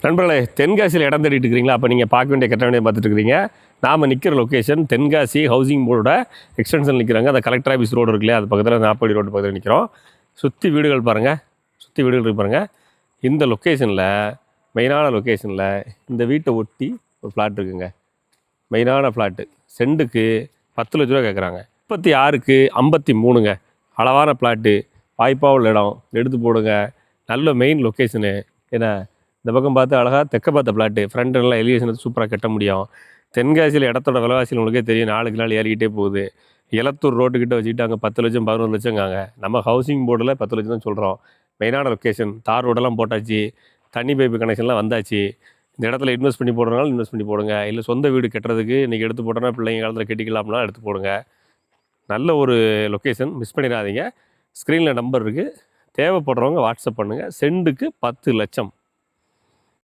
நண்பர்களே, தென்காசியில் இடம் தேடிட்டு இருக்கிறீங்களா? அப்போ நீங்கள் பார்க்க வேண்டிய கட்ட வேண்டிய பார்த்துட்டு இருக்கிறீங்க. நாம் நிற்கிற லொக்கேஷன் தென்காசி ஹவுசிங் போர்டோட எக்ஸ்டென்ஷன் நிற்கிறாங்க. அந்த கலெக்டர் ஆஃபீஸ் ரோடு இருக்குல்லையா, அது பக்கத்தில் நாப்படி ரோடு பக்கத்தில் நிற்கிறோம். சுற்றி வீடுகள் பாருங்கள், சுற்றி வீடுகள் இருக்கு பாருங்கள். இந்த லொக்கேஷனில் மெயினான லொக்கேஷனில் இந்த வீட்டை ஒட்டி ஒரு ஃப்ளாட் இருக்குங்க. மெயினான ஃப்ளாட்டு செண்டுக்கு 10 லட்ச ரூபா கேட்குறாங்க. 36க்கு 53ங்க. அளவான ஃப்ளாட்டு, வாய்ப்பாக உள்ள இடம், எடுத்து போடுங்க. நல்ல மெயின் லொக்கேஷனு. ஏன்னா இந்த பக்கம் பார்த்து அழகாக தெற்க பார்த்த ஃப்ளாட்டு, ஃப்ரண்ட் எல்லாம் எலிவேஷன் சூப்பராக கட்ட முடியும். தென்காசியில் இடத்தோட விலைவாசியில் உங்களுக்கே தெரியும், நாளுக்கு நாள் ஏறிக்கிட்டே போகுது. எலத்தூர் ரோட்டுக்கிட்ட வச்சுக்கிட்டு அங்கே 10 லட்சம் 11 லட்சங்காங்க. நம்ம ஹவுசிங் போர்டில் 10 லட்சம் தான் சொல்கிறோம். மெயினான லொக்கேஷன், தார் ரோடெல்லாம் போட்டாச்சு, தண்ணி பைப்பு கனெக்ஷன்லாம் வந்தாச்சு. இந்த இடத்துல இன்வெஸ்ட் பண்ணி போடுறதுனால இன்வெஸ்ட் பண்ணி போடுங்க. இல்லை சொந்த வீடு கட்டுறதுக்கு இன்றைக்கி எடுத்து போட்டோன்னா பிள்ளைங்க காலத்தில் கட்டிக்கலாம்னா எடுத்து போடுங்க. நல்ல ஒரு லொக்கேஷன், மிஸ் பண்ணிடாதீங்க. ஸ்க்ரீனில் நம்பர் இருக்குது, தேவைப்படுறவங்க வாட்ஸ்அப் பண்ணுங்கள். செண்டுக்கு 10 லட்சம்.